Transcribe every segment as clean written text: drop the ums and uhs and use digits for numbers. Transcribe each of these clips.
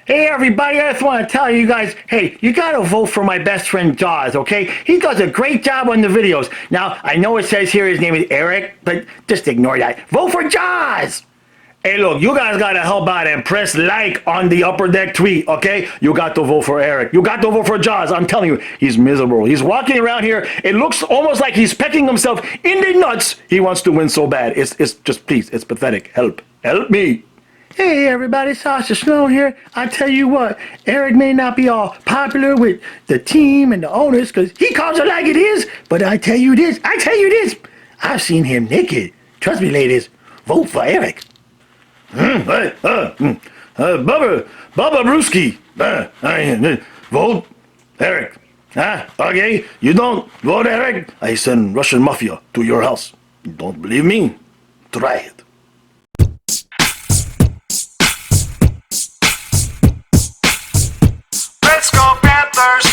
Hey everybody, I just want to tell you guys, hey, you gotta vote for my best friend Jaws, okay? He does a great job on the videos. Now, I know it says here his name is Eric, but just ignore that. Vote for Jaws! Hey look, you guys gotta help out and press like on the Upper Deck tweet, okay? You got to vote for Eric. You got to vote for Jaws. I'm telling you, he's miserable. He's walking around here. It looks almost like he's pecking himself in the nuts. He wants to win so bad. It's just, please, it's pathetic. Help. Help me. Hey everybody, Sausage Snow here. I tell you what, Eric may not be all popular with the team and the owners because he calls it like it is, but I tell you this, I've seen him naked. Trust me, ladies, vote for Eric. Bubba Brewski, vote Eric. Okay, you don't vote Eric, I send Russian mafia to your house. You don't believe me? Try it. Let's go Panthers!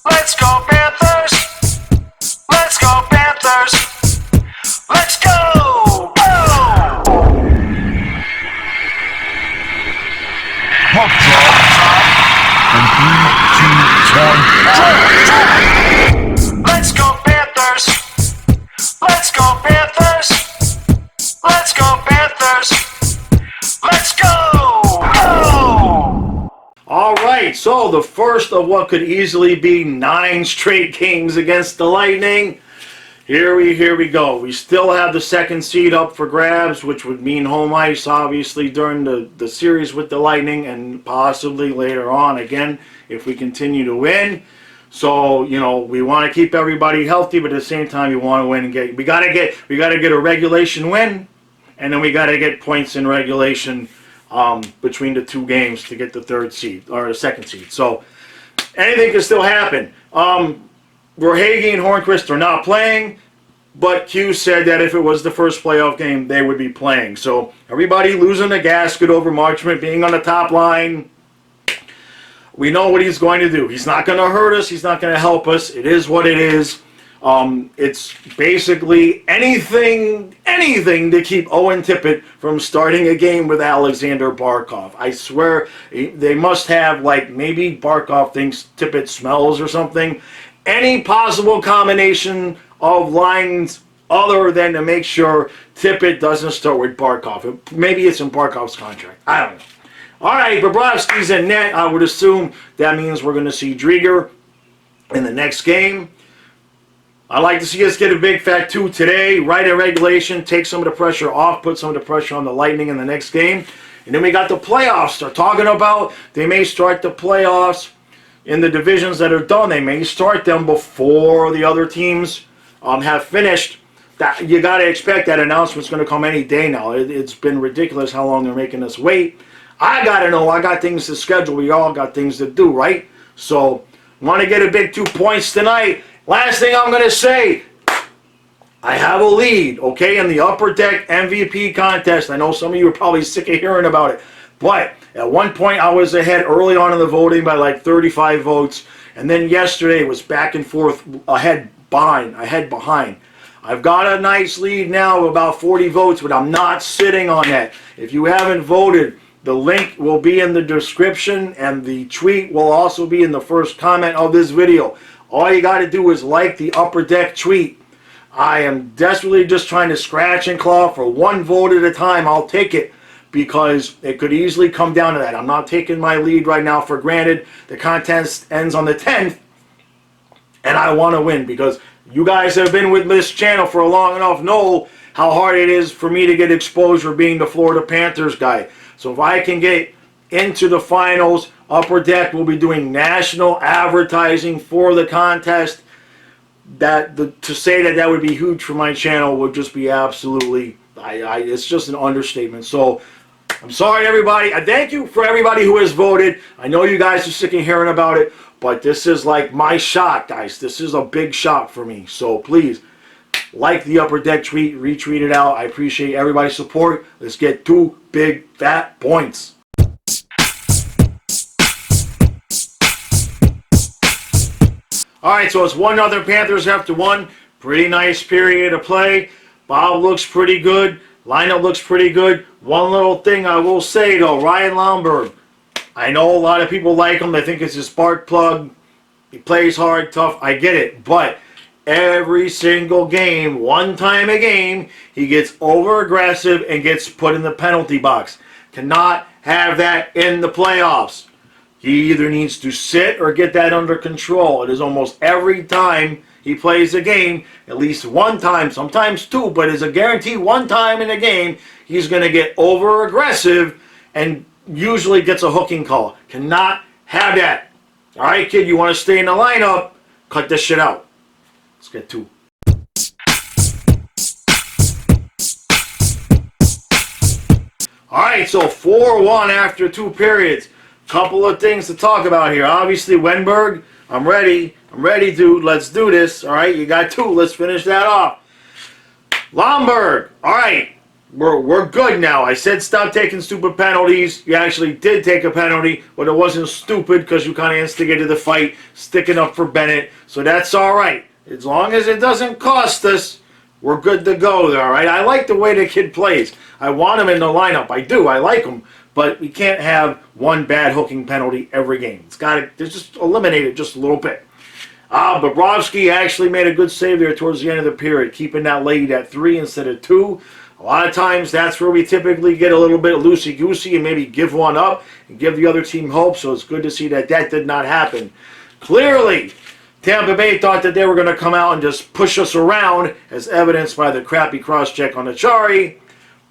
Let's go Panthers! Let's go Panthers! Let's go! Go! Pop drop. And 3, 2, 1, drop. Let's go Panthers! Let's go Panthers! Let's go Panthers! Let's go! Go! All right, so the first of what could easily be 9 straight games against the Lightning. Here we go. We still have the second seed up for grabs, which would mean home ice, obviously, during the series with the Lightning and possibly later on again if we continue to win. So, you know, we want to keep everybody healthy, but at the same time, we want to win and get. We gotta get a regulation win, and then we gotta get points in regulation between the 2 games to get the 3rd seed or the 2nd seed. So anything can still happen. Verhaeghe and Hornquist are not playing, but Q said that if it was the first playoff game, they would be playing. So everybody losing the gasket over Marchment being on the top line. We know what he's going to do. He's not going to hurt us. He's not going to help us. It is what it is. It's basically anything to keep Owen Tippett from starting a game with Alexander Barkov. I swear they must have, like, maybe Barkov thinks Tippett smells or something. Any possible combination of lines other than to make sure Tippett doesn't start with Barkov. Maybe it's in Barkov's contract. I don't know. All right, Bobrovsky's in net. I would assume that means we're going to see Drieger in the next game. I'd like to see us get a big fat 2 today, right in regulation, take some of the pressure off, put some of the pressure on the Lightning in the next game. And then we got the playoffs they're talking about. They may start the playoffs in the divisions that are done. They may start them before the other teams have finished. That you got to expect that announcement's going to come any day now. It's been ridiculous how long they're making us wait. I got to know. I got things to schedule. We all got things to do, right? So, want to get a big 2 points tonight. Last thing I'm going to say, I have a lead, okay, in the Upper Deck MVP contest. I know some of you are probably sick of hearing about it, but at one point I was ahead early on in the voting by like 35 votes, and then yesterday it was back and forth, ahead behind. I've got a nice lead now of about 40 votes, but I'm not sitting on that. If you haven't voted, the link will be in the description, and the tweet will also be in the first comment of this video. All you got to do is like the Upper Deck tweet. I am desperately just trying to scratch and claw for 1 vote at a time. I'll take it because it could easily come down to that. I'm not taking my lead right now for granted. The contest ends on the 10th, and I want to win because you guys have been with this channel for long enough, know how hard it is for me to get exposure being the Florida Panthers guy. So if I can get into the finals, Upper Deck will be doing national advertising for the contest. To say that would be huge for my channel would just be absolutely, it's just an understatement. So I'm sorry everybody. I thank you for everybody who has voted. I know you guys are sick of hearing about it, but this is like my shot, guys. This is a big shot for me. So please like the Upper Deck tweet, retweet it out. I appreciate everybody's support. Let's get 2 big fat points. All right, so it's 1-0 Panthers after 1. Pretty nice period of play. Bob looks pretty good. Lineup looks pretty good. One little thing I will say, though, Ryan Lomberg, I know a lot of people like him. They think it's his spark plug. He plays hard, tough. I get it. But every single game, one time a game, he gets over-aggressive and gets put in the penalty box. Cannot have that in the playoffs. He either needs to sit or get that under control. It is almost every time he plays a game, at least one time, sometimes two, but it's a guarantee one time in a game, he's going to get over-aggressive and usually gets a hooking call. Cannot have that. All right, kid, you want to stay in the lineup, cut this shit out. Let's get to all right, so 4-1 after 2 periods. Couple of things to talk about here. Obviously, Wennberg, I'm ready. I'm ready, dude. Let's do this. All right, you got 2. Let's finish that off. Lomberg. All right, we're good now. I said stop taking stupid penalties. You actually did take a penalty, but it wasn't stupid because you kind of instigated the fight, sticking up for Bennett. So that's all right. As long as it doesn't cost us, we're good to go there, all right? I like the way the kid plays. I want him in the lineup. I do. I like him. But we can't have one bad hooking penalty every game. It's got to just eliminate it just a little bit. Bobrovsky actually made a good save there towards the end of the period, keeping that lead at 3 instead of 2. A lot of times that's where we typically get a little bit loosey-goosey and maybe give one up and give the other team hope. So it's good to see that that did not happen. Clearly, Tampa Bay thought that they were going to come out and just push us around, as evidenced by the crappy cross-check on Achari.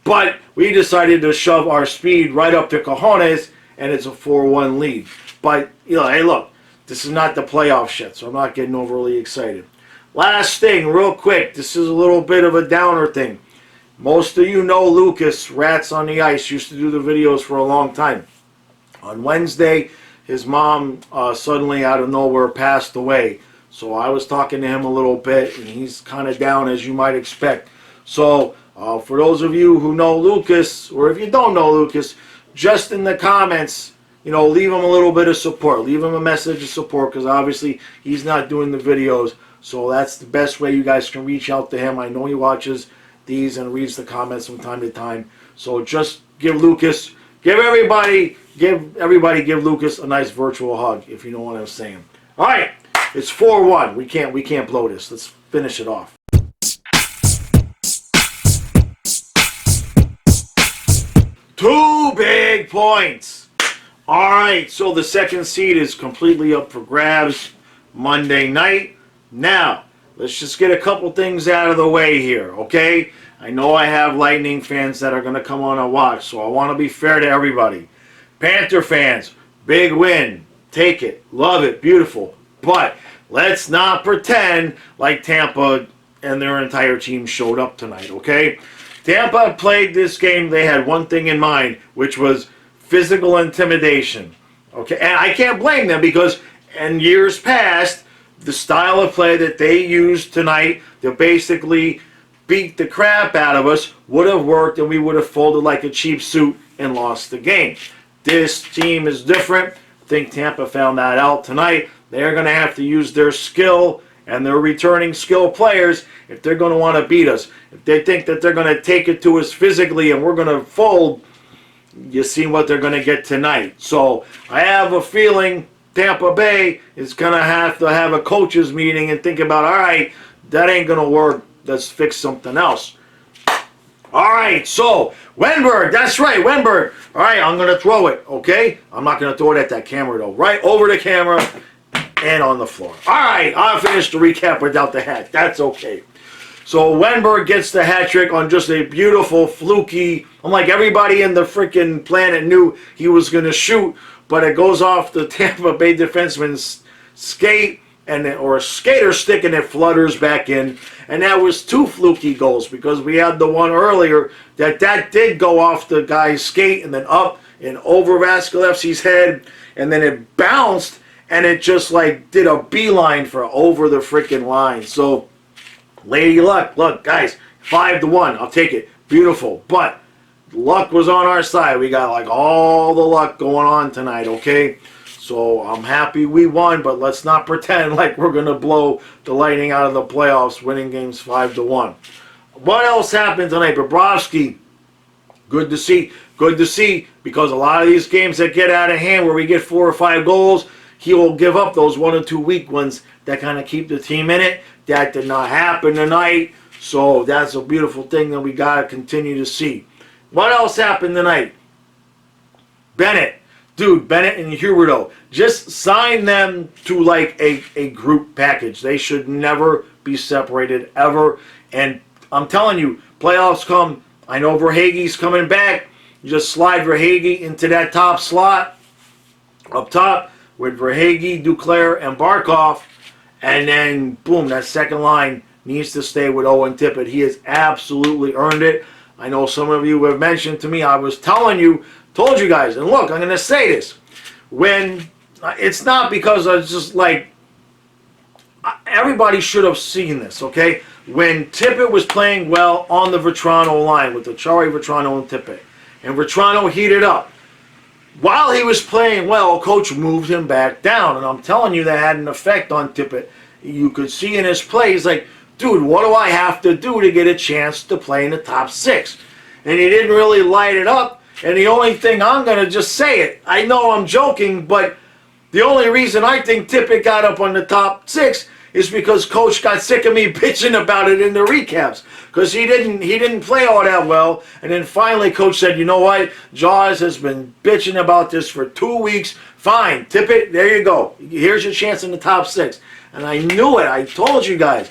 But we decided to shove our speed right up to cojones, and it's a 4-1 lead. But, you know, hey, look, this is not the playoff shit, so I'm not getting overly excited. Last thing, real quick, this is a little bit of a downer thing. Most of you know Lucas, Rats on the Ice, used to do the videos for a long time. On Wednesday, his mom suddenly out of nowhere passed away. So I was talking to him a little bit, and he's kind of down as you might expect. So for those of you who know Lucas, or if you don't know Lucas, just in the comments, you know, leave him a little bit of support. Leave him a message of support, because obviously he's not doing the videos. So that's the best way you guys can reach out to him. I know he watches these and reads the comments from time to time. So just give Lucas, give Lucas a nice virtual hug, if you know what I'm saying. All right, it's 4-1. We can't blow this. Let's finish it off. Two big points. All right, so the second seed is completely up for grabs Monday night. Now, let's just get a couple things out of the way here, okay? I know I have Lightning fans that are going to come on and watch, so I want to be fair to everybody. Panther fans, big win. Take it. Love it. Beautiful. But let's not pretend like Tampa and their entire team showed up tonight, okay? Tampa played this game. They had one thing in mind, which was physical intimidation, okay? And I can't blame them, because in years past, the style of play that they used tonight to basically beat the crap out of us would have worked, and we would have folded like a cheap suit and lost the game. This team is different. I think Tampa found that out tonight. They're going to have to use their skill and their returning skill players if they're going to want to beat us. If they think that they're going to take it to us physically and we're going to fold, you see what they're going to get tonight. So I have a feeling Tampa Bay is going to have a coaches meeting and think about, all right, that ain't going to work. Let's fix something else. All right, so Wennberg, that's right, Wennberg. All right, I'm going to throw it, okay? I'm not going to throw it at that camera, though. Right over the camera and on the floor. All right, I'll finish the recap without the hat. That's okay. So Wennberg gets the hat trick on just a beautiful, fluky. I'm like, everybody in the freaking planet knew he was going to shoot, but it goes off the Tampa Bay defenseman's skate, or a skater stick, and it flutters back in. And that was 2 fluky goals, because we had the one earlier that did go off the guy's skate and then up and over Vasilevsky's head, and then it bounced and it just like did a beeline for over the freaking line. So Lady Luck, look guys, 5-1, I'll take it. Beautiful. But luck was on our side. We got like all the luck going on tonight, okay? So I'm happy we won, but let's not pretend like we're going to blow the Lightning out of the playoffs, winning games 5-1. What else happened tonight? Bobrovsky, Good to see. Good to see, because a lot of these games that get out of hand where we get 4 or 5 goals, he will give up those 1 or 2 weak ones that kind of keep the team in it. That did not happen tonight. So that's a beautiful thing that we got to continue to see. What else happened tonight? Bennett. Dude, Bennett and Huberto, just sign them to like a group package. They should never be separated ever. And I'm telling you, playoffs come. I know Verhaeghe's coming back. You just slide Verhaeghe into that top slot up top with Verhaeghe, Duclair, and Barkov. And then, boom, that second line needs to stay with Owen Tippett. He has absolutely earned it. I know some of you have mentioned to me, I was told you guys, and look, I'm going to say this. When, it's not because I was just like, everybody should have seen this, okay? When Tippett was playing well on the Vetrano line with the Chari, Vetrano, and Tippett, and Vetrano heated up, while he was playing well, Coach moved him back down, and I'm telling you that had an effect on Tippett. You could see in his play, he's like, dude, what do I have to do to get a chance to play in the top 6? And he didn't really light it up. And the only thing, I'm going to just say it, I know I'm joking, but the only reason I think Tippett got up on the top 6 is because Coach got sick of me bitching about it in the recaps. Because he didn't play all that well. And then finally Coach said, you know what? Jaws has been bitching about this for 2 weeks. Fine, Tippett, there you go. Here's your chance in the top 6. And I knew it. I told you guys.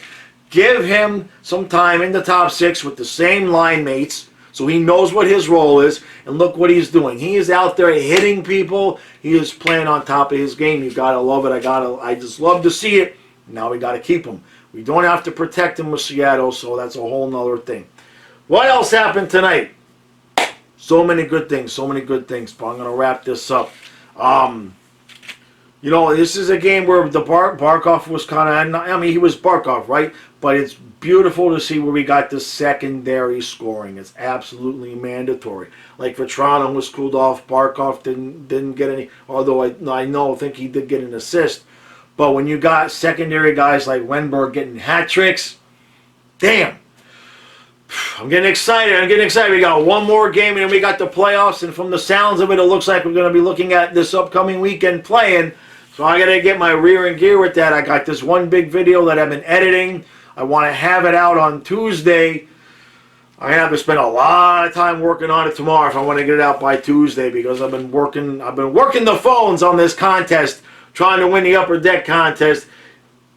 Give him some time in the top 6 with the same line mates so he knows what his role is, and look what he's doing. He is out there hitting people. He is playing on top of his game. You gotta love it. I just love to see it. Now we gotta keep him. We don't have to protect him with Seattle, so that's a whole nother thing. What else happened tonight? So many good things, so many good things. But I'm gonna wrap this up. You know, this is a game where the Barkov was kind of, I mean, he was Barkov, right? But it's beautiful to see where we got the secondary scoring. It's absolutely mandatory. Like Vetrano was cooled off. Barkov didn't get any, although I think he did get an assist. But when you got secondary guys like Wennberg getting hat tricks, damn. I'm getting excited. We got one more game and then we got the playoffs. And from the sounds of it, it looks like we're going to be looking at this upcoming weekend playing. So I got to get my rear in gear with that. I got this one big video that I've been editing. I want to have it out on Tuesday. I have to spend a lot of time working on it tomorrow if I want to get it out by Tuesday, because I've been working the phones on this contest, trying to win the Upper Deck contest.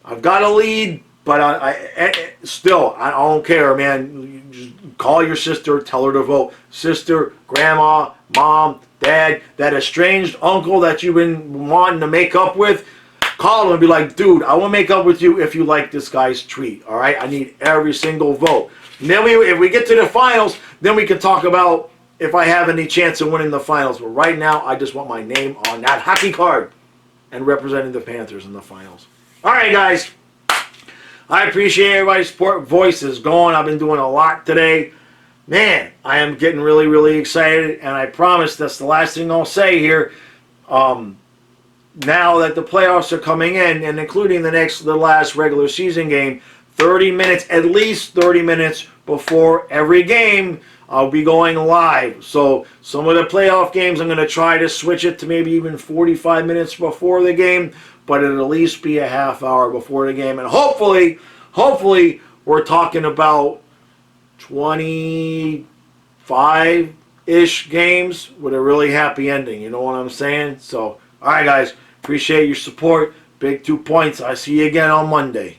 I've got a lead, but I don't care, man. You just call your sister, tell her to vote. Sister, grandma, mom, dad, that estranged uncle that you've been wanting to make up with, call him and be like, dude, I will make up with you if you like this guy's tweet, all right? I need every single vote. And then if we get to the finals, then we can talk about if I have any chance of winning the finals. But right now, I just want my name on that hockey card and representing the Panthers in the finals. All right, guys. I appreciate everybody's support. Voice is going. I've been doing a lot today. Man, I am getting really, really excited, and I promise that's the last thing I'll say here. Now that the playoffs are coming in, and including the last regular season game, 30 minutes, at least 30 minutes before every game, I'll be going live. So some of the playoff games, I'm going to try to switch it to maybe even 45 minutes before the game, but it'll at least be a half hour before the game. And hopefully, we're talking about 25-ish games with a really happy ending. You know what I'm saying? So, all right, guys. Appreciate your support. Big 2 points. I see you again on Monday.